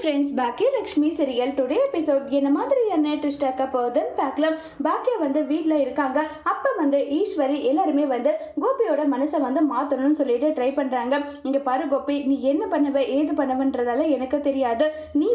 Friends, பாக்கிய Lakshmi serial today episode என்ன மாதிரியான ட்விஸ்ட் ஆக்க போகுதுன்னு பார்க்கலாம். பாக்கியா வீட்டில் இருக்காங்க. அப்போ ஈஸ்வரி எல்லாருமே கோபியோட மனசை மாற்றணும்னு சொல்லிட்டு ட்ரை பண்ணுறாங்க. இங்கே பாரு கோபி, நீ என்ன பண்ணுவ ஏது பண்ணுவன்றதால எனக்கு தெரியாது. நீ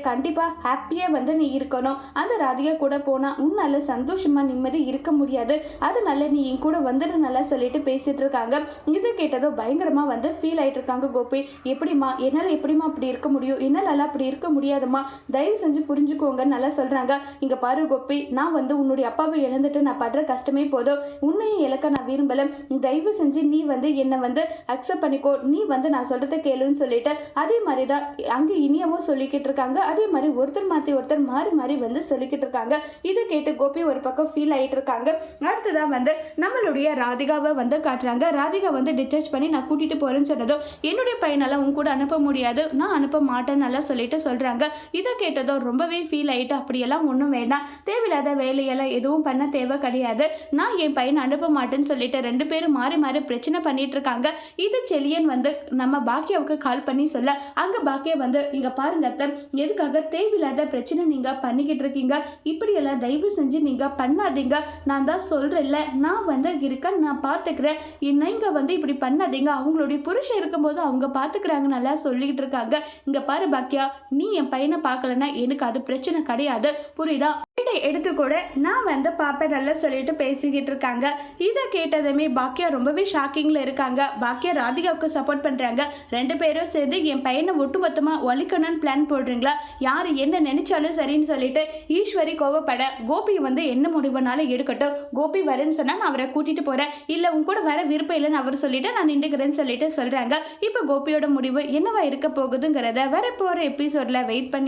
கண்டிப்பாக ஹாப்பியாக நீ இருக்கணும். அந்த ராதிகா கூட போனால் உன்னால் சந்தோஷமாக நிம்மதி இருக்க முடியாது. அதனால நீ என் கூட நல்லா சொல்லிட்டு பேசிட்டு இருக்காங்க. இதை கேட்டதும் பயங்கரமாக ஃபீல் ஆகிட்டு இருக்காங்க கோபி. எப்படிமா என்னால் எப்படிமா அப்படி இருக்க முடியும், என்னால் அப்படி இருக்க முடியாதுமா, தயவு செஞ்சு புரிஞ்சுக்கோங்க நல்லா சொல்கிறாங்க. இங்கே பாரு கோபி, நான் உன்னுடைய அப்பாவை இழந்துட்டு நான் படுற கஷ்டமே போதும். உன்னையும் இழக்க நான் விரும்பலை. தயவு செஞ்சு நீ என்னை அக்செப்ட் பண்ணிக்கோ. நீ நான் சொல்கிறத கேளுன்னு சொல்லிட்டு அதே மாதிரி தான் அங்கே இனியவும் சொல்லிக்கிட்டு இருக்காங்க. அதே மாதிரி ஒருத்தர் மாற்றி ஒருத்தர் மாறி மாறி சொல்லிக்கிட்டு இருக்காங்க. இதை கேட்டு கோபி ஒரு பக்கம் ஃபீல் ஆகிட்டு இருக்காங்க. அடுத்ததான் நம்மளுடைய ராதிகாவை காட்டுறாங்க. ராதிகா டிஸ்சார்ஜ் பண்ணி நான் கூட்டிகிட்டு போகிறேன்னு சொன்னதும் என்னுடைய பையனெல்லாம் உன் கூட அனுப்ப முடியாது, நான் அனுப்ப மாட்டேன்னு நல்லா சொல்லிட்டு சொல்கிறாங்க. இதை கேட்டதோ ரொம்பவே ஃபீல் ஆகிட்டு அப்படியெல்லாம் ஒன்றும் வேண்டாம், தேவையில்லாத வேலையெல்லாம் எதுவும் பண்ண தேவை கிடையாது, நான் என் பையனை அனுப்ப மாட்டேன்னு சொல்லிட்டு ரெண்டு பேரும் மாறி மாறி பிரச்சனை பண்ணிட்டு இருக்காங்க. இது செலியன் நம்ம பாக்கியாவுக்கு கால் பண்ணி சொல்ல அங்கே பாக்கியா இங்கே பாருங்க அத்தை, எதுக்காக தேவையில்லாத பிரச்சனை நீங்கள் பண்ணிக்கிட்டு இருக்கீங்க, இப்படியெல்லாம் தயவு செஞ்சு நீங்கள் பண்ணாதீங்க, நான் தான் சொல்கிறேன்ல, நான் இருக்கேன், நான் பார்த்துக்கிறேன், நீங்கள் இப்படி பண்ணாதீங்க, அவங்களுடைய புருஷன் இருக்கும்போது அவங்க பார்த்துக்கிறாங்க நல்லா சொல்லிக்கிட்டு இருக்காங்க. இங்கே பாரு பாக்கியா, நீ என் பையனை பார்க்கலன்னா எனக்கு அது பிரச்சனை கிடையாது, புரியுதா? எடுத்து கூட நான் பாப்பேன் நல்லா சொல்லிட்டு பேசிக்கிட்டு இருக்காங்க. இதை கேட்டதுமே பாக்கியா ரொம்பவே ஷாக்கிங்கில் இருக்காங்க. பாக்கியா ராதிகாவுக்கு சப்போர்ட் பண்ணுறாங்க. ரெண்டு பேரும் சேர்ந்து என் பையனை ஒட்டுமொத்தமாக ஒழிக்கணும்னு பிளான் போடுறீங்களா? யார் என்ன நினைச்சாலும் சரின்னு சொல்லிட்டு ஈஸ்வரி கோவப்பட கோபி என்ன முடிவுனாலும் எடுக்கட்டும், கோபி வரேன்னு சொன்னால் நான் அவரை கூட்டிகிட்டு போகிறேன், இல்லை உன் கூட வர விருப்பம் இல்லைன்னு அவர் சொல்லிட்டு நான் நின்றுக்கிறேன்னு சொல்லிட்டு சொல்கிறாங்க. இப்போ கோபியோட முடிவு என்னவா இருக்க போகுதுங்கிறத வர போகிற எபிசோடில் வெயிட் பண்ணி